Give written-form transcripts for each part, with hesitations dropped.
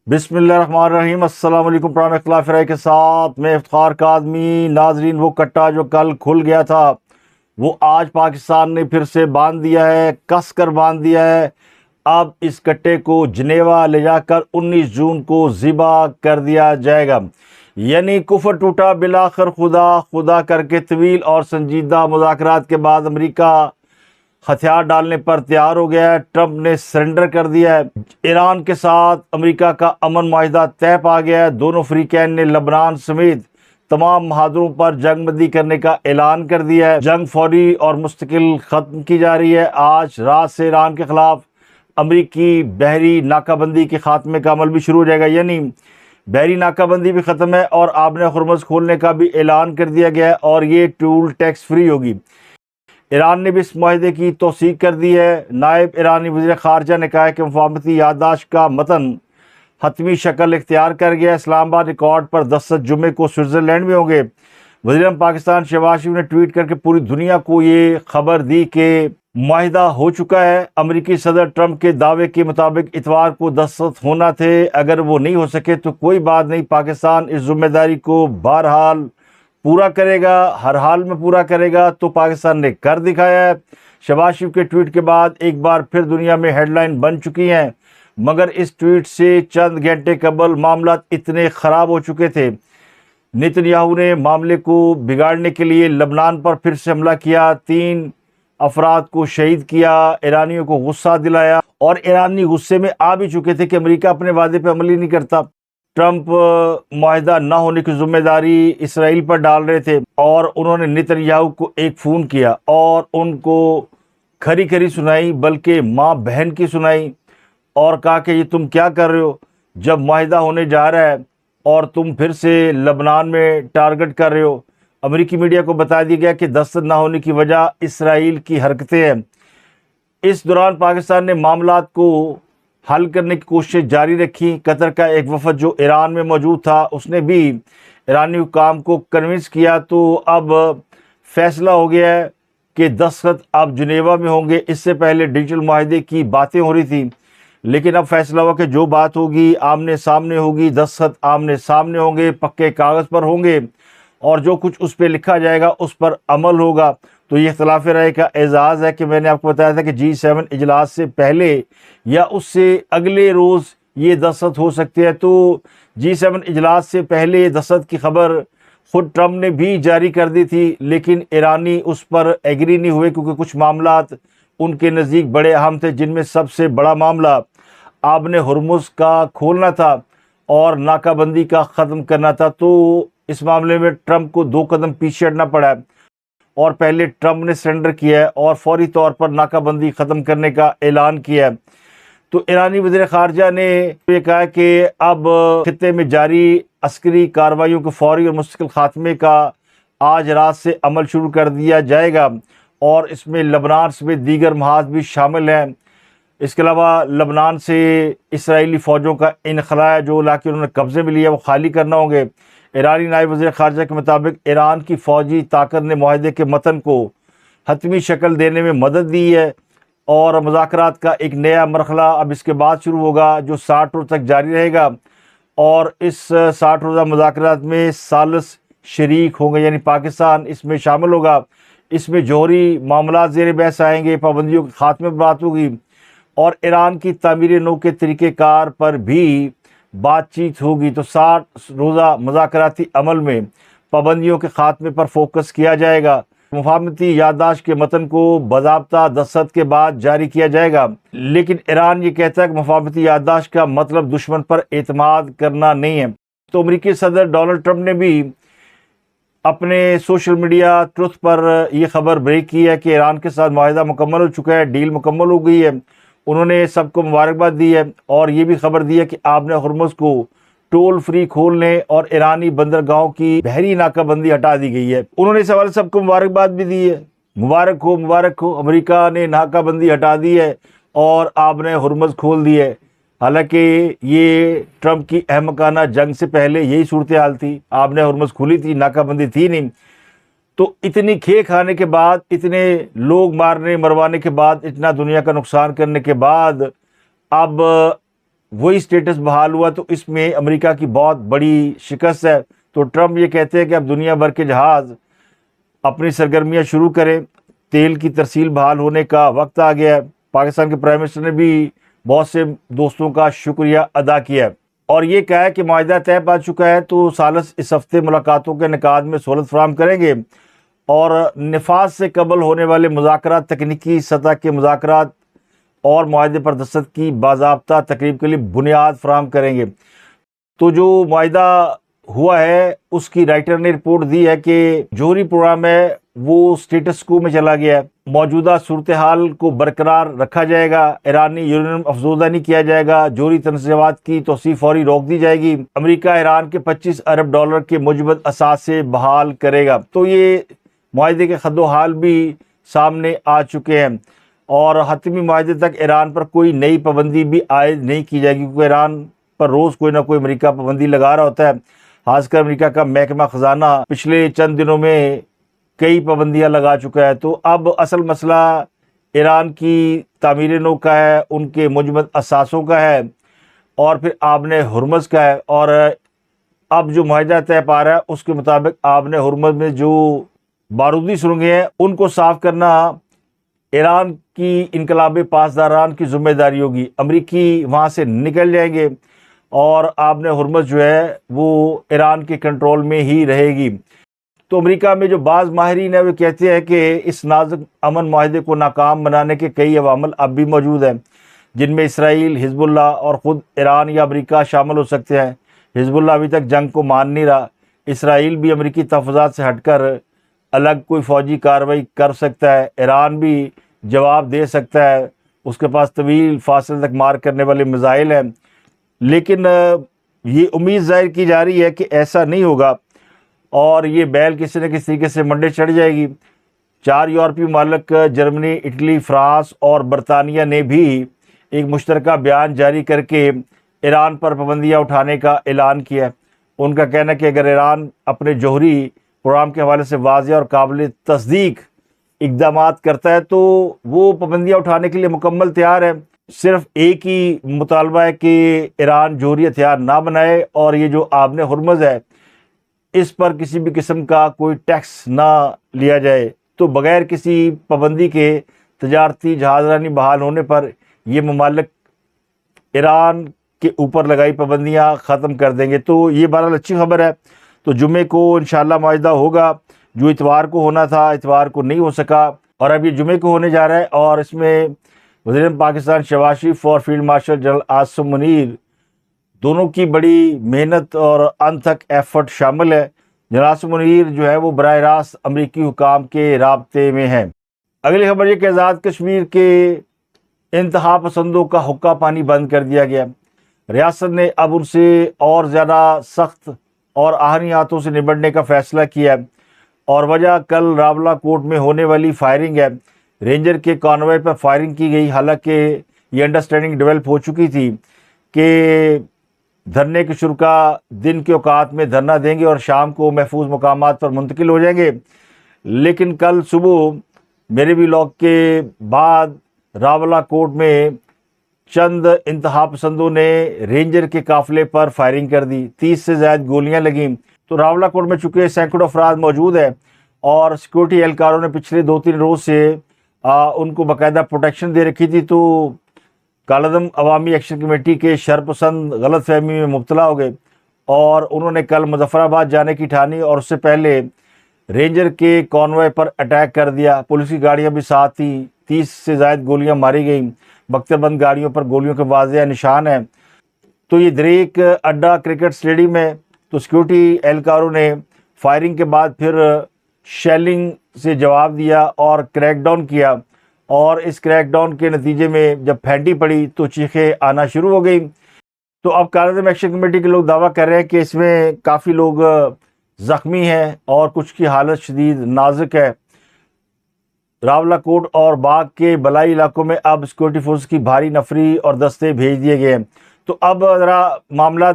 बिस्मिल्लाहिर्रहमानिर्रहीम। अस्सलाम वालेकुम। प्रोग्राम इख्तिलाफ राय के साथ मैं इफ्तार काज़मी। नाजरीन, वो कट्टा जो कल खुल गया था वो आज पाकिस्तान ने फिर से बांध दिया है, कस कर बांध दिया है। अब इस कट्टे को जनेवा ले जाकर 19 जून को ज़िबा कर दिया जाएगा। यानी कुफर टूटा बिलाखिर खुदा खुदा करके तवील और संजीदा मुज़ाकरात के बाद अमेरिका हथियार डालने पर तैयार हो गया है। ट्रंप ने सरेंडर कर दिया है। ईरान के साथ अमेरिका का अमन माहिदा तय पा गया है। दोनों फ्रीकैन ने लबनान समेत तमाम महादरों पर जंगबंदी करने का ऐलान कर दिया है। जंग फौरी और मुस्तकिल ख़त्म की जा रही है। आज रात से ईरान के ख़िलाफ़ अमरीकी बहरी नाकाबंदी के ख़ात्मे का अमल भी शुरू हो जाएगा। यानी बहरी नाकाबंदी भी ख़त्म है और आबने खुरमज खोलने का भी ऐलान कर दिया गया है और ये टूल टैक्स फ्री होगी। ईरान ने भी इस माहिदे की तौसीक कर दी है। नायब ईरानी वज़ीर ख़ारजा ने कहा है कि मुफाहमती याददाश्त का मतन हतमी शक्ल इख्तियार कर गया। इस्लामाबाद रिकॉर्ड पर दस्तखत जुमे को स्विट्ज़रलैंड में होंगे। वज़ीर पाकिस्तान शहबाज शरीफ ने ट्वीट करके पूरी दुनिया को ये खबर दी कि माहिदा हो चुका है। अमेरिकी सदर ट्रंप के दावे के मुताबिक इतवार को दस्तखत होना थे। अगर वो नहीं हो सके तो कोई बात नहीं, पाकिस्तान इस जिम्मेदारी को बहरहाल पूरा करेगा, हर हाल में पूरा करेगा। तो पाकिस्तान ने कर दिखाया है। शहबाज शरीफ के ट्वीट के बाद एक बार फिर दुनिया में हेडलाइन बन चुकी हैं। मगर इस ट्वीट से चंद घंटे कबल मामला इतने ख़राब हो चुके थे। नेतन्याहू ने मामले को बिगाड़ने के लिए लबनान पर फिर से हमला किया, 3 अफराद को शहीद किया, ईरानियों को गुस्सा दिलाया और ईरानी गुस्से में आ भी चुके थे कि अमेरिका अपने वादे पर अमल ही नहीं करता। ट्रंप माहिदा न होने की जिम्मेदारी इसराइल पर डाल रहे थे और उन्होंने नेतन्याहू को एक फ़ोन किया और उनको खरी खरी सुनाई, बल्कि माँ बहन की सुनाई और कहा कि ये तुम क्या कर रहे हो जब माहिदा होने जा रहा है और तुम फिर से लबनान में टारगेट कर रहे हो। अमेरिकी मीडिया को बता दिया गया कि दस्तखत न होने की वजह इसराइल की हरकतें हैं। इस दौरान पाकिस्तान ने मामलात को हल करने की कोशिश जारी रखी। कतर का एक वफद जो ईरान में मौजूद था उसने भी ईरानी हुकाम को कन्विंस किया। तो अब फैसला हो गया है कि दस्तखत अब जनेवा में होंगे। इससे पहले डिजिटल माहिदे की बातें हो रही थी, लेकिन अब फैसला हुआ कि जो बात होगी आमने सामने होगी, दस्तखत आमने सामने होंगे, पक्के कागज़ पर होंगे और जो कुछ उस पर लिखा जाएगा उस पर अमल होगा। तो ये इख्तिलाफ राय का एजाज़ है कि मैंने आपको बताया था कि G7 इजलास से पहले या उससे अगले रोज़ ये दस्तखत हो सकते हैं। तो G7 इजलास से पहले दस्तखत की खबर ख़ुद ट्रंप ने भी जारी कर दी थी, लेकिन ईरानी उस पर एग्री नहीं हुए क्योंकि कुछ मामलात उनके नज़दीक बड़े अहम थे, जिनमें सबसे बड़ा मामला आबने हुर्मुज़ का खोलना था और नाकाबंदी का ख़त्म करना था। तो इस मामले में ट्रंप को 2 कदम पीछे हटना पड़ा है और पहले ट्रंप ने सरेंडर किया है और फौरी तौर पर नाकाबंदी ख़त्म करने का ऐलान किया है। तो ईरानी वज़ीर ख़ारजा ने ये कहा कि अब खित्ते में जारी अस्करी कार्रवाइयों के फौरी और मुस्तकिल ख़ात्मे का आज रात से अमल शुरू कर दिया जाएगा और इसमें लबनान समेत दीगर महाज भी शामिल हैं। इसके अलावा लबनान से इसराइली फ़ौजों का इनखला जो इलाके उन्होंने कब्ज़े में लिया वो खाली करना होंगे। ईरानी नायब वज़ीर ख़ारजा के मुताबिक ईरान की फ़ौजी ताकत ने माहिदे के मतन को हतमी शक्ल देने में मदद दी है और मुज़ाकरात का एक नया मरहला अब इसके बाद शुरू होगा जो 60 रोज़ तक जारी रहेगा और इस 60 रोज़ा मुज़ाकरात में सालिस शरीक होंगे, यानी पाकिस्तान इसमें शामिल होगा। इसमें जौहरी मामला ज़ेर बहस आएंगे, पाबंदियों के ख़ात्मे पर बात होगी और ईरान की तामीर नौ के तरीक़ेकार पर भी बातचीत होगी। तो 60 रोज़ा मुज़ाकराती अमल में पाबंदियों के ख़ात्मे पर फोकस किया जाएगा। मुफाहमती याददाश्त के मतन को बाज़ाब्ता दस्तखत के बाद जारी किया जाएगा, लेकिन ईरान ये कहता है कि मुफाहमती याददाश्त का मतलब दुश्मन पर एतमाद करना नहीं है। तो अमेरिकी सदर डोनाल्ड ट्रंप ने भी अपने सोशल मीडिया ट्रुथ पर यह खबर ब्रेक की है कि ईरान के साथ माहिदा मुकम्मल हो चुका है, डील मुकम्मल हो गई है। उन्होंने सबको मुबारकबाद दी है और ये भी खबर दी है कि आबने हुर्मुज़ को टोल फ्री खोलने और ईरानी बंदरगाहों की बहरी नाकाबंदी हटा दी गई है। उन्होंने इस हवाले से सबको मुबारकबाद भी दी है। मुबारक हो, अमेरिका ने नाकाबंदी हटा दी है और आबने हुर्मुज़ खोल दी है। हालांकि ये ट्रंप की अहमकाना जंग से पहले यही सूरत हाल थी, आबने हुर्मुज़ खुली थी, नाकाबंदी थी नहीं। तो इतनी खे खाने के बाद, इतने लोग मारने मरवाने के बाद, इतना दुनिया का नुकसान करने के बाद अब वही स्टेटस बहाल हुआ, तो इसमें अमेरिका की बहुत बड़ी शिकस्त है। तो ट्रंप ये कहते हैं कि अब दुनिया भर के जहाज़ अपनी सरगर्मियां शुरू करें, तेल की तरसील बहाल होने का वक्त आ गया है। पाकिस्तान के प्राइम मिनिस्टर ने भी बहुत से दोस्तों का शुक्रिया अदा किया है और ये कहा है कि माहिदा तय पा चुका है, तो सालस इस हफ्ते मुलाकातों के इनेकाद में सहूलत फराहम करेंगे और नफाज से कबल होने वाले मुज़ाकरात, तकनीकी सतह के मुज़ाकरात और माहिदे पर दस्तखत की बाज़ाब्ता तकरीब के लिए बुनियाद फराहम करेंगे। तो जो माहिदा हुआ है उसकी राइटर ने रिपोर्ट दी है कि जोहरी प्रोग्राम है वो स्टेटस को में चला गया है। मौजूदा सूरत हाल को बरकरार रखा जाएगा, ईरानी यूरेनियम अफजोदा नहीं किया जाएगा, जोहरी तनज़ीमात की तोसी फौरी रोक दी जाएगी, अमेरिका ईरान के 25 अरब डॉलर के मुजबत असासे बहाल करेगा। तो ये माहिदे के खदो हाल भी सामने आ चुके हैं और हतमी माहिदे तक ईरान पर कोई नई पाबंदी भी आयद नहीं की जाएगी, क्योंकि ईरान पर रोज़ कोई ना कोई अमेरिका पाबंदी लगा रहा होता है। खासकर अमेरिका का महकमा ख़जाना पिछले चंद दिनों में कई पाबंदियां लगा चुका है। तो अब असल मसला ईरान की तामीर नौ का है, उनके मुजमद असासों का है और फिर आबने हुर्मज़ का है। और अब जो माहिदा तय पा रहा है उसके मुताबिक आबने हुर्मज़ में जो बारूदी सुरंगें हैं उनको साफ़ करना ईरान की इनकलाब पासदारान की जिम्मेदारी होगी। अमरीकी वहाँ से निकल जाएंगे और आबने हुर्मज़ जो है वो ईरान के कंट्रोल में ही रहेगी। तो अमेरिका में जो बाज़ माहिरीन है वे कहते हैं कि इस नाजुक अमन माहिदे को नाकाम बनाने के कई अवामल अब भी मौजूद हैं, जिनमें इसराइल, हिजबुल्लाह और ख़ुद ईरान या अमेरिका शामिल हो सकते हैं। हिजबुल्लाह अभी तक जंग को मान नहीं रहा। इसराइल भी अमेरिकी तहफ़्फ़ुज़ात से हटकर अलग कोई फ़ौजी कार्रवाई कर सकता है। ईरान भी जवाब दे सकता है, उसके पास तवील फासले तक मार करने वाले मिज़ाइल हैं। लेकिन ये उम्मीद ज़ाहिर की जा रही है कि ऐसा नहीं होगा और ये बैल किसी न किसी तरीके से मंडे चढ़ जाएगी। 4 यूरोपीय मुल्क जर्मनी, इटली, फ्रांस और बरतानिया ने भी एक मुश्तरका बयान जारी करके ईरान पर पाबंदियाँ उठाने का ऐलान किया है। उनका कहना है कि अगर ईरान अपने जौहरी प्रोग्राम के हवाले से वाज़ेह और काबिल तस्दीक इक़दामात करता है तो वो पाबंदियाँ उठाने के लिए मुकम्मल तैयार है। सिर्फ एक ही मुतालबा है कि ईरान जौहरी हथियार ना बनाए और ये जो आबने हुर्मज़ है इस पर किसी भी किस्म का कोई टैक्स ना लिया जाए। तो बग़ैर किसी पाबंदी के तजारती जहाज़रानी बहाल होने पर ये ममालिक ईरान के ऊपर लगाई पाबंदियाँ ख़त्म कर देंगे। तो ये बहरहाल अच्छी खबर है। तो जुमे को इंशाअल्लाह माहिदा होगा, जो इतवार को होना था इतवार को नहीं हो सका और अब ये जुमे को होने जा रहा है। और इसमें वज़ीर पाकिस्तान शहबाज शरीफ और field marshal general Asim Munir दोनों की बड़ी मेहनत और अनथक एफर्ट शामिल है। जनरल आसिम मुनीर जो है वो बराह रास्त अमरीकी हुकाम के राब्ते में हैं। अगली खबर ये कि आज़ाद कश्मीर के इंतहा पसंदों का हुक्का पानी बंद कर दिया गया। रियासत ने अब उनसे और ज़्यादा सख्त और आहनी हाथों से निपटने का फ़ैसला किया है और वजह कल रावला कोट में होने वाली फायरिंग है। रेंजर के कॉन्वॉय पर फायरिंग की गई, हालांकि ये अंडरस्टैंडिंग डेवलप हो चुकी थी कि धरने के शुरा दिन के औकात में धरना देंगे और शाम को महफूज मकामात पर मुंतकिल हो जाएंगे। लेकिन कल सुबह मेरे भी लॉक के बाद रावला कोट में चंद इंतहा पसंदों ने रेंजर के काफिले पर फायरिंग कर दी। 30 से ज़्यादा गोलियां लगीं। तो रावला कोट में चूँकि सैकड़ों अफराद मौजूद है और सिक्योरिटी एहलकारों ने पिछले 2-3 रोज़ से उनको बाकायदा प्रोटेक्शन दे रखी थी। तो कालादम अवामी एक्शन कमेटी के शरपसंद गलत फहमी में मुब्तला हो गए और उन्होंने कल मुजफ्फराबाद जाने की ठानी और उससे पहले रेंजर के कॉन्वॉय पर अटैक कर दिया। पुलिस की गाड़ियां भी साथ थी। 30 से ज़ायद गोलियां मारी गईं। बख्तरबंद गाड़ियों पर गोलियों के वाज़ेह निशान हैं। तो ये दरेक अड्डा क्रिकेट स्टेडियम है। तो सिक्योरिटी एहलकारों ने फायरिंग के बाद फिर शेलिंग से जवाब दिया और क्रैकडाउन किया और इस क्रैकडाउन के नतीजे में जब फैंटी पड़ी तो चीखें आना शुरू हो गई। तो अब कालादम एक्शन कमेटी के लोग दावा कर रहे हैं कि इसमें काफ़ी लोग ज़ख्मी हैं और कुछ की हालत शदीद नाजुक है। रावला कोट और बाग के बलाई इलाकों में अब सिक्योरिटी फोर्स की भारी नफरी और दस्ते भेज दिए गए हैं। तो अब ज़रा मामला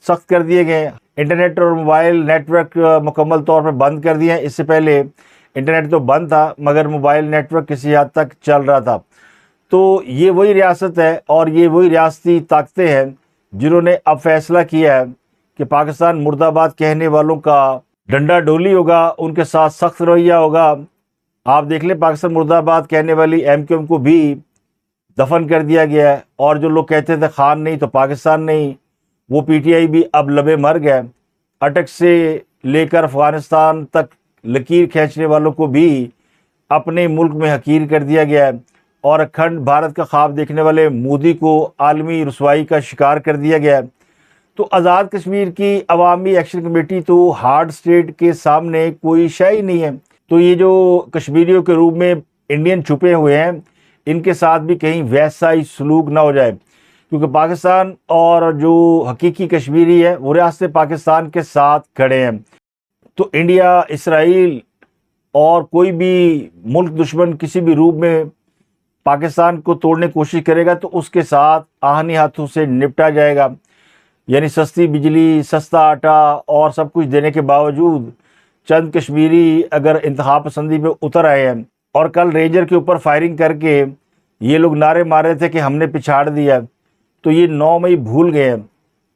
सख्त कर दिए गए। इंटरनेट और मोबाइल नेटवर्क मुकम्मल तौर पर बंद कर दिए हैं। इससे पहले इंटरनेट तो बंद था मगर मोबाइल नेटवर्क किसी हद तक चल रहा था। तो ये वही रियासत है और ये वही रियासती ताकतें हैं जिन्होंने अब फैसला किया है कि पाकिस्तान मुर्दाबाद कहने वालों का डंडा डोली होगा, उनके साथ सख्त रवैया होगा। आप देख लें, पाकिस्तान मुर्दाबाद कहने वाली MQM को भी दफन कर दिया गया है, और जो लोग कहते थे खान नहीं तो पाकिस्तान नहीं, वो PTI भी अब लबे मर गए। अटक से लेकर अफगानिस्तान तक लकीर खींचने वालों को भी अपने मुल्क में हकीर कर दिया गया है, और अखंड भारत का ख्वाब देखने वाले मोदी को आलमी रसवाई का शिकार कर दिया गया है। तो आज़ाद कश्मीर की अवामी एक्शन कमेटी तो हार्ड स्टेट के सामने कोई शय ही नहीं है। तो ये जो कश्मीरियों के रूप में इंडियन छुपे हुए हैं, इनके साथ भी कहीं वैसा ही सलूक ना हो जाए, क्योंकि पाकिस्तान और जो हकीकी कश्मीरी है वो रियासत पाकिस्तान के साथ खड़े हैं। तो इंडिया, इसराइल और कोई भी मुल्क दुश्मन किसी भी रूप में पाकिस्तान को तोड़ने की कोशिश करेगा तो उसके साथ आहनी हाथों से निपटा जाएगा। यानी सस्ती बिजली, सस्ता आटा और सब कुछ देने के बावजूद चंद कश्मीरी अगर इंतहा पसंदी में उतर आए हैं, और कल रेंजर के ऊपर फायरिंग करके ये लोग नारे मार रहे थे कि हमने पिछाड़ दिया, तो ये 9 मई भूल गए हैं।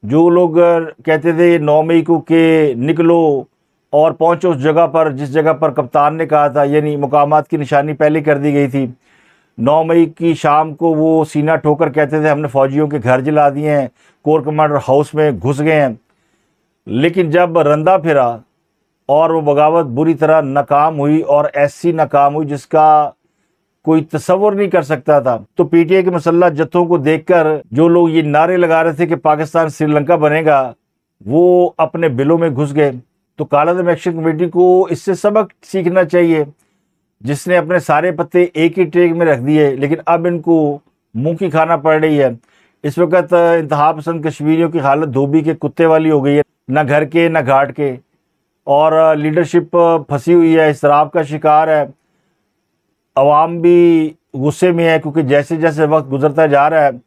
जो लोग कहते थे 9 मई को कि निकलो और पहुंचो उस जगह पर जिस जगह पर कप्तान ने कहा था, यानी मुकामात की निशानी पहले कर दी गई थी। 9 मई की शाम को वो सीना ठोकर कहते थे हमने फौजियों के घर जला दिए हैं, कोर कमांडर हाउस में घुस गए हैं। लेकिन जब रंदा फिरा और वो बगावत बुरी तरह नाकाम हुई, और ऐसी नाकाम हुई जिसका कोई तसव्वुर नहीं कर सकता था, तो PTI के मुसल्लह जत्थों को देखकर जो लोग ये नारे लगा रहे थे कि पाकिस्तान श्रीलंका बनेगा, वो अपने बिलों में घुस गए। तो कालादम एक्शन कमेटी को इससे सबक सीखना चाहिए, जिसने अपने सारे पत्ते एक ही ट्रे में रख दिए, लेकिन अब इनको मुंह की खाना पड़ रही है। इस वक्त इंतहा पसंद कश्मीरियों की हालत धोबी के कुत्ते वाली हो गई है, ना घर के ना घाट के, और लीडरशिप फंसी हुई है, इसराफ का शिकार है। अवाम भी गुस्से में है, क्योंकि जैसे जैसे वक्त गुजरता जा रहा है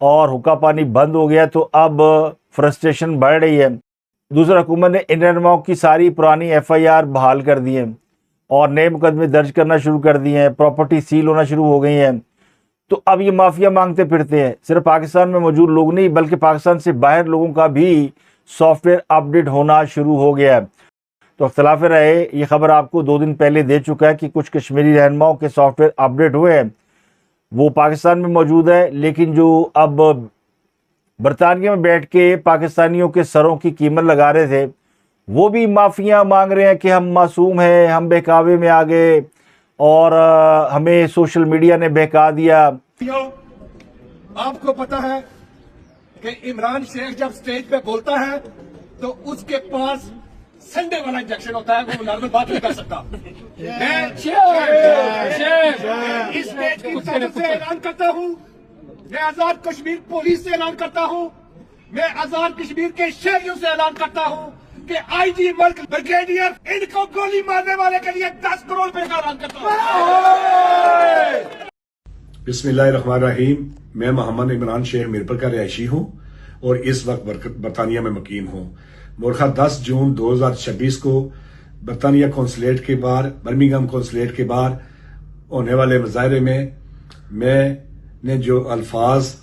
और हुक्का पानी बंद हो गया, तो अब फ्रस्ट्रेशन बढ़ रही है। दूसरा, हुकूमत ने इंडियन माओ की सारी पुरानी FIR बहाल कर दी है और नए मुकदमे दर्ज करना शुरू कर दिए हैं, प्रॉपर्टी सील होना शुरू हो गई हैं। तो अब ये माफिया मांगते फिरते हैं। सिर्फ पाकिस्तान में मौजूद लोग नहीं, बल्कि पाकिस्तान से बाहर लोगों का भी सॉफ्टवेयर अपडेट होना शुरू हो गया है। तो अख्तलाफ रहे, ये खबर आपको 2 दिन पहले दे चुका है कि कुछ कश्मीरी रहनुमाओं के सॉफ्टवेयर अपडेट हुए हैं, वो पाकिस्तान में मौजूद है। लेकिन जो अब बरतानिया में बैठ के पाकिस्तानियों के सरों की कीमत लगा रहे थे, वो भी माफिया मांग रहे हैं कि हम मासूम हैं, हम बहकावे में आ गए और हमें सोशल मीडिया ने बहका दिया। आपको पता है कि इमरान शेख जब स्टेज पे बोलता है तो उसके पास संडे वाला इंजेक्शन होता है, वो नॉर्मल बात नहीं कर सकता। मैं इस स्टेज की तरफ से ऐलान करता हूँ, मैं आजाद कश्मीर पुलिस से ऐलान करता हूँ, मैं आजाद कश्मीर के शहरियों से ऐलान करता हूँ कि IG मल्क ब्रिगेडियर इनको गोली मारने वाले के लिए 10 करोड़ रुपए का ऐलान करता हूँ। बिस्मिल्लाहिर्रहमानिर्रहीम। मैं मोहम्मद इमरान शेख मिरपुर का रिहायशी हूँ और इस वक्त बरतानिया में मुकीम हूँ। मोरखा 10 जून 2026 को बरतानिया कौंसलेट के बाहर, बर्मिंघम कौंसलेट के बाहर होने वाले मुजाहरे में मैंने जो अल्फाज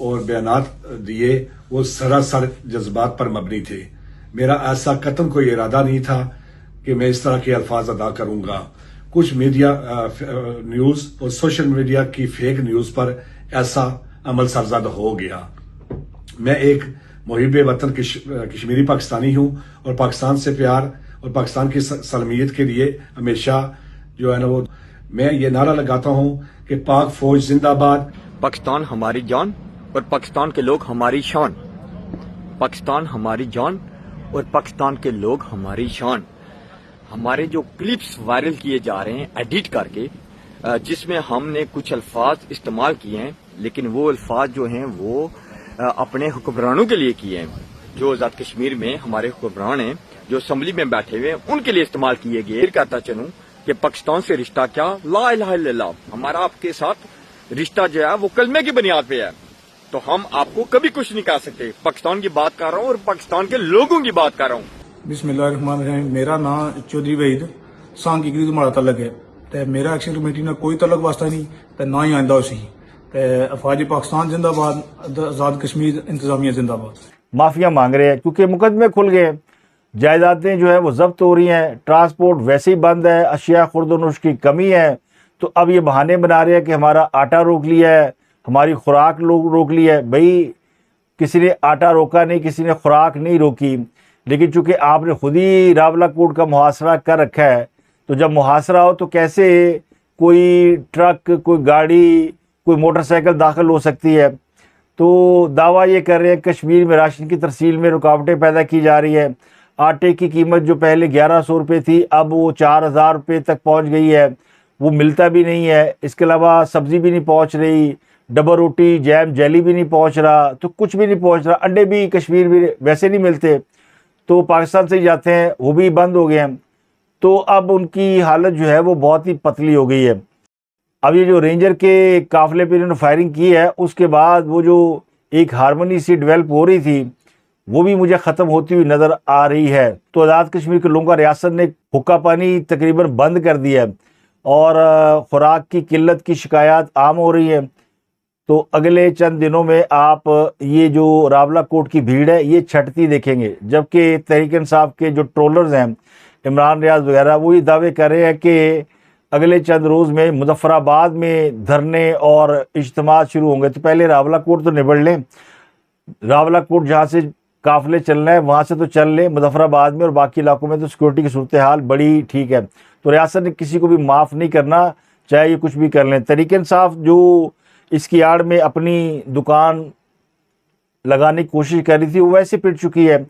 और बयानात दिए वो सरासर जज्बात पर मबनी थे। मेरा ऐसा कतन कोई इरादा नहीं था कि मैं इस तरह के अल्फाज अदा करूंगा। कुछ मीडिया न्यूज और सोशल मीडिया की फेक न्यूज पर ऐसा अमल सरजद हो गया। मैं एक मुहिब वतन कश्मीरी पाकिस्तानी हूं और पाकिस्तान से प्यार और पाकिस्तान की सलामियत के लिए हमेशा जो है ना वो मैं ये नारा लगाता हूं कि पाक फौज जिंदाबाद, पाकिस्तान हमारी जान और पाकिस्तान के लोग हमारी शान, पाकिस्तान हमारी जान और पाकिस्तान के लोग हमारी शान। हमारे जो क्लिप्स वायरल किए जा रहे हैं एडिट करके, जिसमें हमने कुछ अल्फाज इस्तेमाल किए हैं, लेकिन वो अल्फाज जो हैं वो अपने हुक्मरानों के लिए किए हैं। जो आजाद कश्मीर में हमारे हुक्मरान हैं, जो असम्बली में बैठे हुए हैं, उनके लिए इस्तेमाल किए गए। फिर कहता चलूं कि पाकिस्तान से रिश्ता क्या, ला इलाहा इल्लल्लाह, हमारा आपके साथ रिश्ता जो है वो कलमे की बुनियाद पे है। तो हम आपको कभी कुछ नहीं कह सकते। पाकिस्तान की बात कर रहा हूँ और पाकिस्तान के लोगों की बात कर रहा हूँ। बिस्मिल्लाहिर्रहमानिर्रहीम। मेरा नाम चौधरी वहीद सांग की तुम्हारा तलक है, तो मेरा एक्शन कमेटी ने कोई तलक वास्ता नहीं, तो ना ही आंदा उसी। ते अफवाज पाकिस्तान जिंदाबाद, आज़ाद कश्मीर इंतजामिया जिंदाबाद। माफिया मांग रहे हैं क्योंकि मुकदमे खुल गए, जायदादें जो है वो जब्त हो रही हैं, ट्रांसपोर्ट वैसे ही बंद है, अशिया खुर्दनुश की कमी है। तो अब ये बहाने बना रहे हैं कि हमारा आटा रोक लिया है, हमारी खुराक रोक ली है। भाई किसी ने आटा रोका नहीं, किसी ने खुराक नहीं रोकी, लेकिन चूंकि आपने खुद ही रावलाकोट का मुहासरा कर रखा है, तो जब मुहासरा हो तो कैसे कोई ट्रक, कोई गाड़ी, कोई मोटरसाइकिल दाखिल हो सकती है। तो दावा ये कर रहे हैं कश्मीर में राशन की तरसील में रुकावटें पैदा की जा रही है। आटे की कीमत जो पहले 1100 रुपये थी, अब वो 4000 रुपये तक पहुंच गई है, वो मिलता भी नहीं है। इसके अलावा सब्ज़ी भी नहीं पहुंच रही, डबल रोटी, जैम, जेली भी नहीं पहुंच रहा, तो कुछ भी नहीं पहुंच रहा। अंडे भी कश्मीर में वैसे नहीं मिलते, तो पाकिस्तान से ही जाते हैं, वो भी बंद हो गए हैं। तो अब उनकी हालत जो है वो बहुत ही पतली हो गई है। अब ये जो रेंजर के काफिले पे इन्होंने फायरिंग की है, उसके बाद वो जो एक हारमोनी सी डेवलप हो रही थी, वो भी मुझे ख़त्म होती हुई नज़र आ रही है। तो आज़ाद कश्मीर के लोगों का रियासत ने हुक्का पानी तकरीबन बंद कर दिया है और खुराक की किल्लत की शिकायत आम हो रही है। तो अगले चंद दिनों में आप ये जो रावलाकोट की भीड़ है ये छटती देखेंगे, जबकि तहरीक इंसाफ के जो ट्रोलर्स हैं, इमरान रियाज वगैरह, वो ये दावे कर रहे हैं कि अगले चंद रोज़ में मुजफ्फराबाद में धरने और इज्तिमा शुरू होंगे। तो पहले रावलाकोट तो निबड़ लें, रावलाकोट जहाँ से काफिले चलना है वहाँ से तो चल लें, मुजफ्फराबाद में और बाकी इलाकों में तो सिक्योरिटी की सूरत हाल बड़ी ठीक है। तो रियासत ने किसी को भी माफ़ नहीं करना, चाहे ये कुछ भी कर लें। तहरीक इंसाफ जो इसकी आड़ में अपनी दुकान लगाने की कोशिश कर रही थी, वो वैसे पिट चुकी है।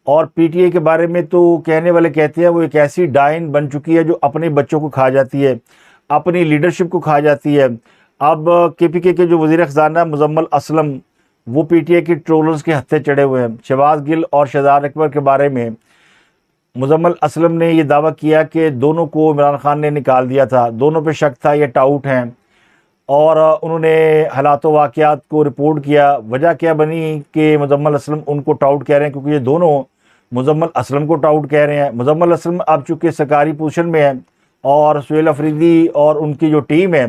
और पीटीआई के बारे में तो कहने वाले कहते हैं वो एक ऐसी डाइन बन चुकी है जो अपने बच्चों को खा जाती है, अपनी लीडरशिप को खा जाती है। अब केपीके के जो वज़ीर ख़ज़ाना मुजम्मल असलम, वो पीटीआई के ट्रोलर्स के हत्थे चढ़े हुए हैं। शहबाज गिल और शहजाद अकबर के बारे में मुजम्मल असलम ने ये दावा किया कि दोनों को इमरान खान ने निकाल दिया था, दोनों पे शक था, ये टाउट हैं। और उन्होंने हालात वाक़यात को रिपोर्ट किया। वजह क्या बनी कि मुजम्मल असलम उनको टाउट कह रहे हैं, क्योंकि ये दोनों मुजम्मल असलम को टाउट कह रहे हैं। मुजम्मल असलम अब चूँकि सरकारी पोजीशन में है और सुहेल अफरीदी और उनकी जो टीम है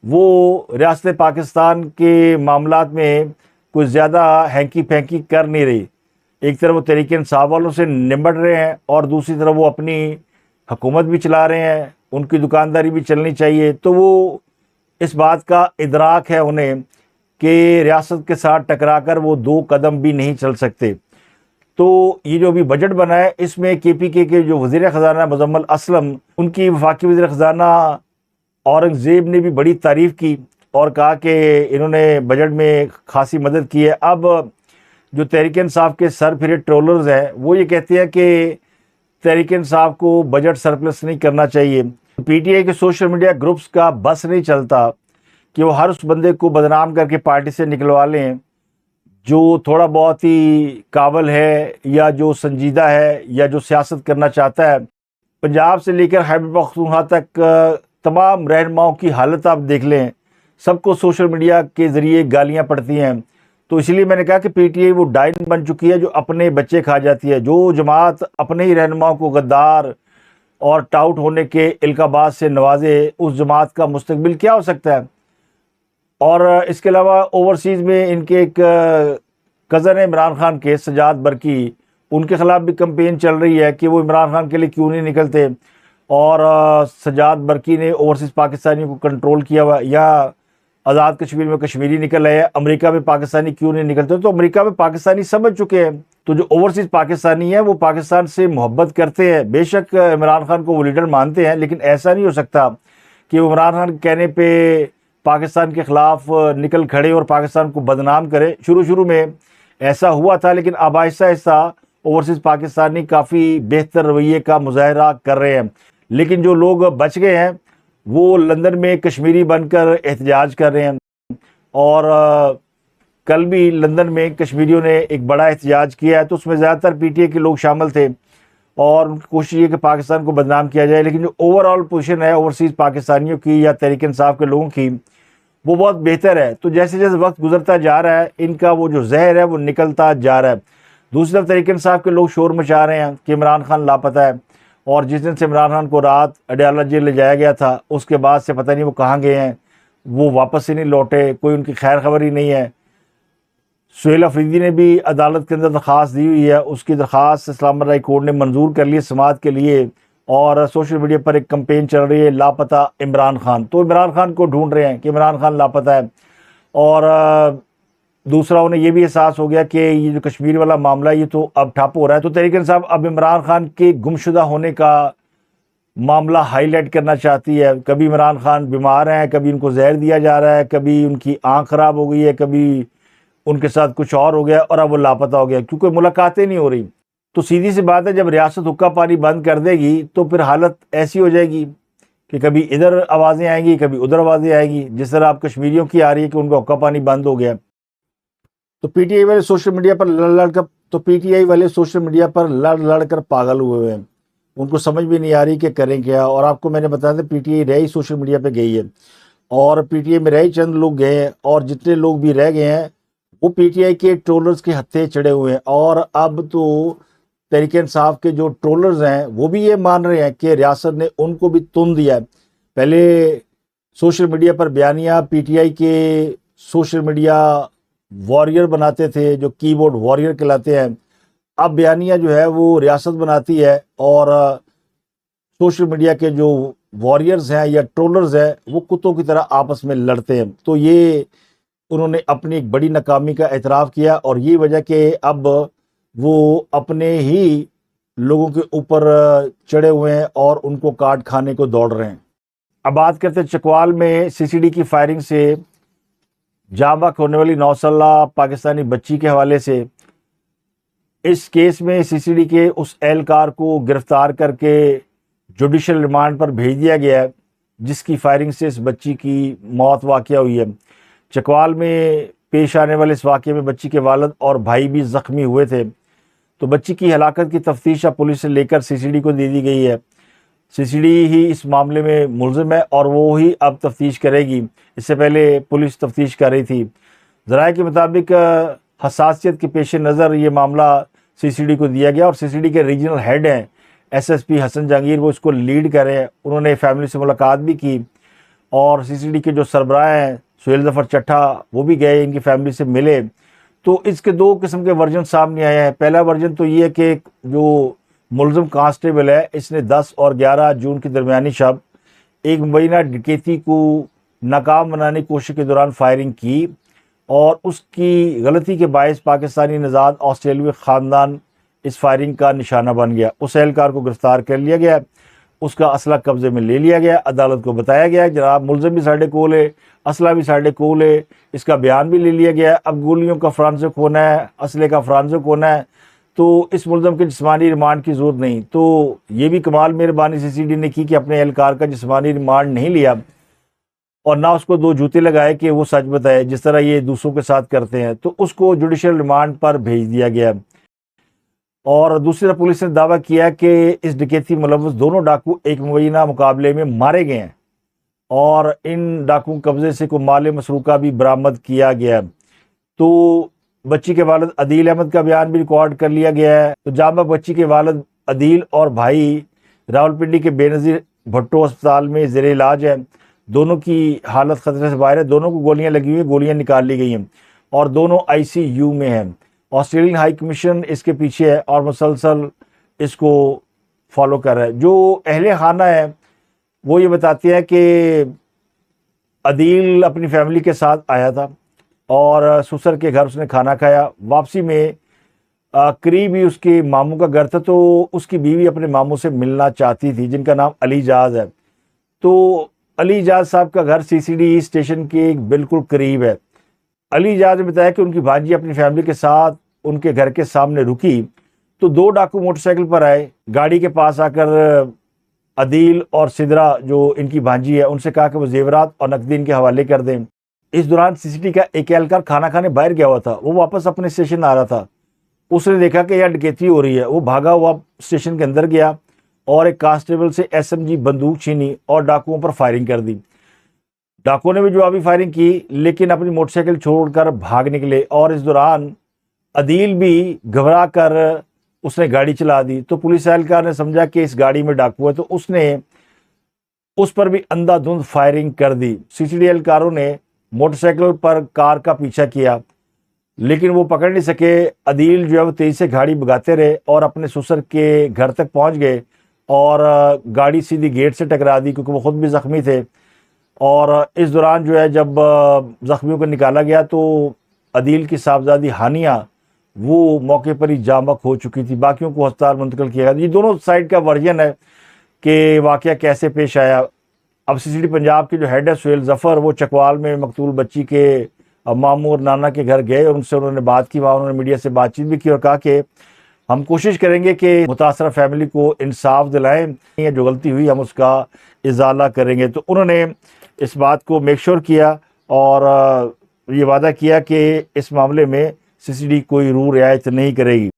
वो रियासत पाकिस्तान के मामलात में कुछ ज़्यादा हैंकी फैंकी कर नहीं रही। एक तरफ वो तहरीक इंसाफ वालों से निपट रहे हैं और दूसरी तरफ वो अपनी हुकूमत भी चला रहे हैं, उनकी दुकानदारी भी चलनी चाहिए। तो वो इस बात का इदराक है उन्हें कि रियासत के साथ टकराकर वो 2 कदम भी नहीं चल सकते। तो ये जो अभी बजट बना है, इसमें केपीके के जो वज़ीर ख़ज़ाना मुजम्मल असलम, उनकी वफाकी वज़ीर ख़ज़ाना औरंगज़ेब ने भी बड़ी तारीफ़ की और कहा कि इन्होंने बजट में खासी मदद की है। अब जो तहरीक इंसाफ के सर फिरे ट्रोलर्स हैं, वो ये कहते हैं कि तहरीक इंसाफ को बजट सरप्लस नहीं करना चाहिए। पीटीआई के सोशल मीडिया ग्रुप्स का बस नहीं चलता कि वो हर उस बंदे को बदनाम करके पार्टी से निकलवा लें जो थोड़ा बहुत ही काबिल है या जो संजीदा है या जो सियासत करना चाहता है। पंजाब से लेकर खैबर पख्तूनख्वा तक तमाम रहनुमाओं की हालत आप देख लें, सबको सोशल मीडिया के ज़रिए गालियां पड़ती हैं। तो इसलिए मैंने कहा कि पीटीआई वो डाइन बन चुकी है जो अपने बच्चे खा जाती है। जो जमात अपने ही रहनुमाओं को गद्दार और टाउट होने के इल्काबाज से नवाजे, उस जमात का मुस्तकबिल क्या हो सकता है। और इसके अलावा ओवरसीज़ में इनके एक कज़न है इमरान खान के, सजाद बरकी, उनके ख़िलाफ़ भी कंपेन चल रही है कि वो इमरान खान के लिए क्यों नहीं निकलते। और सजाद बरकी ने ओवरसीज़ पाकिस्तानियों को कंट्रोल किया हुआ, या आज़ाद कश्मीर में कश्मीरी निकल आए, अमेरिका में पाकिस्तानी क्यों नहीं निकलते। तो अमेरिका में पाकिस्तानी समझ चुके हैं। तो जो ओवरसीज़ पाकिस्तानी है वो पाकिस्तान से मोहब्बत करते हैं। बेशक इमरान खान को वो लीडर मानते हैं, लेकिन ऐसा नहीं हो सकता कि वो इमरान खान के कहने पे पाकिस्तान के ख़िलाफ़ निकल खड़े और पाकिस्तान को बदनाम करे। शुरू में ऐसा हुआ था, लेकिन अब आहिस्ता आहिस्ता ओवरसीज़ पाकिस्तानी काफ़ी बेहतर रवैये का मुजाहरा कर रहे हैं। लेकिन जो लोग बच गए हैं वो लंदन में कश्मीरी बनकर एहतजाज कर रहे हैं। और कल भी लंदन में कश्मीरियों ने एक बड़ा एहतजाज किया है, तो उसमें ज़्यादातर पीटीआई के लोग शामिल थे और उनकी कोशिश ये कि पाकिस्तान को बदनाम किया जाए। लेकिन जो ओवरऑल पोजीशन है ओवरसीज़ पाकिस्तानियों की या तहरीक इंसाफ के लोगों की, वो बहुत बेहतर है। तो जैसे जैसे वक्त गुजरता जा रहा है, इनका वो जो जहर है वो निकलता जा रहा है। दूसरी तरफ तहरीक इंसाफ के लोग शोर मचा रहे हैं कि इमरान खान लापता है, और जिस दिन से इमरान खान को रात अडयाला जेल ले जाया गया था उसके बाद से पता नहीं वो कहाँ गए हैं। वो वापस ही नहीं लौटे, कोई उनकी खैर खबर ही नहीं है। सुहेल अफरीदी ने भी अदालत के अंदर दरख्वास्त दी हुई है, उसकी दरख्वास्त इस्लामाबाद हाई कोर्ट ने मंजूर कर ली समाअत के लिए। और सोशल मीडिया पर एक कंपेन चल रही है लापता इमरान खान, तो इमरान खान को ढूंढ रहे हैं कि इमरान खान लापता है। और दूसरा उन्हें यह भी एहसास हो गया कि ये जो कश्मीर वाला मामला ये तो अब ठप हो रहा है, तो तहरीक इंसाफ अब इमरान खान के गुमशुदा होने का मामला हाईलाइट करना चाहती है। कभी इमरान खान बीमार हैं, कभी उनको जहर दिया जा रहा है, कभी उनकी आँख ख़राब हो गई है, कभी उनके साथ कुछ और हो गया और अब वो लापता हो गया, क्योंकि मुलाकातें नहीं हो रही। तो सीधी सी बात है, जब रियासत हुक्का पानी बंद कर देगी तो फिर हालत ऐसी हो जाएगी कि कभी इधर आवाज़ें आएंगी, कभी उधर आवाज़ें आएंगी, जिस तरह आप कश्मीरियों की आ रही है कि उनका हुक्का पानी बंद हो गया। तो पीटीआई वाले सोशल मीडिया पर लड़ लड़ कर पागल हुए हैं, उनको समझ भी नहीं आ रही कि करें क्या। और आपको मैंने बताया था पीटीआई रह ही सोशल मीडिया पे गई है, और पीटीआई में रह ही चंद लोग गए हैं, और जितने लोग भी रह गए हैं वो पीटीआई के ट्रोलर्स के हत्थे चढ़े हुए हैं। और अब तो तहरीक इंसाफ के जो ट्रोलर्स हैं वो भी ये मान रहे हैं कि रियासत ने उनको भी तुन दिया है। पहले सोशल मीडिया पर बयानियाँ पीटीआई के सोशल मीडिया वॉरियर बनाते थे, जो कीबोर्ड वॉरियर कहलाते हैं, अब बयानियाँ जो है वो रियासत बनाती है, और सोशल मीडिया के जो वॉरियर्स हैं या ट्रोलर्स हैं वो कुत्तों की तरह आपस में लड़ते हैं। तो ये उन्होंने अपनी एक बड़ी नाकामी का एतराफ़ किया, और ये वजह कि अब वो अपने ही लोगों के ऊपर चढ़े हुए हैं और उनको काट खाने को दौड़ रहे हैं। अब बात करते हैं चकवाल में सीसीडी की फायरिंग से जाँ बहक होने वाली 9 साला पाकिस्तानी बच्ची के हवाले से। इस केस में सीसीडी के उस एहलकार को गिरफ्तार करके जुडिशल रिमांड पर भेज दिया गया है, जिसकी फायरिंग से इस बच्ची की मौत वाक़या हुई है। चकवाल में पेश आने वाले इस वाक़े में बच्ची के वालिद और भाई भी ज़ख्मी हुए थे। तो बच्ची की हलाकत की तफ्तीश अब पुलिस से लेकर सीसीडी को दे दी गई है। सीसीडी ही इस मामले में मुलज़िम है और वो ही अब तफ्तीश करेगी। इससे पहले पुलिस तफ्तीश कर रही थी। ज़राए के मुताबिक हसासियत के पेश नज़र ये मामला सीसीडी को दिया गया, और सीसीडी के रीजनल हेड हैं एसएसपी हसन जहांगीर, वो इसको लीड कर रहे हैं। उन्होंने फैमिली से मुलाकात भी की, और सीसीडी के जो सरबराह हैं सुहेल ज़फ़र चट्टा वो भी गए, इनकी फैमिली से मिले। तो इसके 2 किस्म के वर्जन सामने आए हैं। पहला वर्जन तो ये है कि जो मुलज़िम कांस्टेबल है, इसने 10 और 11 जून की दरमियानी शब एक मुबैना डकैती को नाकाम बनाने की कोशिश के दौरान फायरिंग की, और उसकी गलती के बायस पाकिस्तानी नज़ाद ऑस्ट्रेलियाई ख़ानदान इस फायरिंग का निशाना बन गया। उस एहलकार को गिरफ्तार कर लिया गया, उसका असला कब्जे में ले लिया गया। अदालत को बताया गया जनाब मुलज़िम भी साढ़े कोल है, असला भी साढ़े कोल है, इसका बयान भी ले लिया गया। अब गोलियों का फॉरेंसिक होना है, असले का फॉरेंसिक होना है, तो इस मुलज़िम के जिस्मानी रिमांड की ज़रूरत नहीं। तो ये भी कमाल मेहरबानी सीसीडी ने की कि अपने एहलकार का जिस्मानी रिमांड नहीं लिया, और ना उसको 2 जूते लगाए कि वो सच बताए, जिस तरह ये दूसरों के साथ करते हैं। तो उसको जुडिशल रिमांड पर भेज दिया गया। और दूसरी तरफ पुलिस ने दावा किया कि इस डकैती मुलव्वस दोनों डाकू एक मुबैना मुकाबले में मारे गए हैं, और इन डाकू कब्जे से कोई माल मसरूका भी बरामद किया गया। तो बच्ची के वालिद अदील अहमद का बयान भी रिकॉर्ड कर लिया गया है। तो जाँ बहक बच्ची के वालिद अदील और भाई रावलपिंडी के बेनज़ीर भुट्टो अस्पताल में ज़ेर इलाज है। दोनों की हालत खतरे से बाहर है, दोनों को गोलियां लगी हुई, गोलियां निकाल ली गई हैं, और दोनों आईसीयू में हैं। ऑस्ट्रेलियन हाई कमीशन इसके पीछे है और मुसलसल इसको फॉलो कर रहा है। जो अहले खाना है वो ये बताते हैं कि अदील अपनी फैमिली के साथ आया था, और ससुर के घर उसने खाना खाया। वापसी में करीब ही उसके मामू का घर था, तो उसकी बीवी अपने मामू से मिलना चाहती थी, जिनका नाम अली जाज है। तो अली जाज साहब का घर सीसीडी स्टेशन के बिल्कुल करीब है। अली जाज ने बताया कि उनकी भांजी अपनी फैमिली के साथ उनके घर के सामने रुकी, तो 2 डाकू मोटरसाइकिल पर आए। गाड़ी के पास आकर अदील और सिदरा जो इनकी भांजी है उनसे कहा कि वो जेवरात और नकदी इनके हवाले कर दें। इस दौरान सीसीडी का एक एहलकार खाना खाने बाहर गया हुआ था, वो वापस अपने स्टेशन आ रहा था। उसने देखा कि यह डकैती हो रही है, वो भागा हुआ स्टेशन के अंदर गया और एक कांस्टेबल से एसएमजी बंदूक छीनी और डाकुओं पर फायरिंग कर दी। डाकुओं ने भी जवाबी फायरिंग की, लेकिन अपनी मोटरसाइकिल छोड़कर भाग निकले, और इस दौरान अदील भी घबरा कर उसने गाड़ी चला दी। तो पुलिस एहलकार ने समझा कि इस गाड़ी में डाकू है, तो उसने उस पर भी अंधाधुंध फायरिंग कर दी। सीसीडी एहलकारों ने मोटरसाइकिल पर कार का पीछा किया, लेकिन वो पकड़ नहीं सके। अदील जो है वो तेजी से गाड़ी भगाते रहे और अपने ससुर के घर तक पहुंच गए और गाड़ी सीधी गेट से टकरा दी, क्योंकि वो खुद भी ज़ख्मी थे। और इस दौरान जो है जब ज़ख्मियों को निकाला गया तो अदील की साहबजादी हानिया वो मौके पर ही जामक हो चुकी थी। बाकियों को अस्पताल मुंतकिल किया गया। ये दोनों साइड का वर्जन है कि वाक़या कैसे पेश आया। अब सीसीडी पंजाब के जो हेड है सुहेल ज़फ़र, वो चकवाल में मकतूल बच्ची के मामू और नाना के घर गए और उनसे उन्होंने बात की। वहाँ उन्होंने मीडिया से बातचीत भी की और कहा कि हम कोशिश करेंगे कि मुतासरा फैमिली को इंसाफ दिलाएं, ये जो गलती हुई हम उसका इजाला करेंगे। तो उन्होंने इस बात को मेक श्योर किया और ये वादा किया कि इस मामले में सीसीडी कोई रू रियायत नहीं करेगी।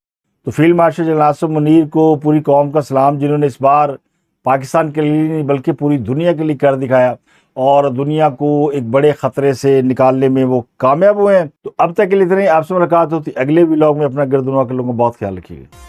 तो field marshal general Asim Munir को पूरी कौम का सलाम, जिन्होंने इस बार पाकिस्तान के लिए नहीं बल्कि पूरी दुनिया के लिए कर दिखाया और दुनिया को एक बड़े ख़तरे से निकालने में वो कामयाब हुए हैं। तो अब तक के लिए इतना ही। आपसे मुलाकात होती अगले व्लॉग में। अपना गिरदुनवा के लोगों का बहुत ख्याल रखिएगा।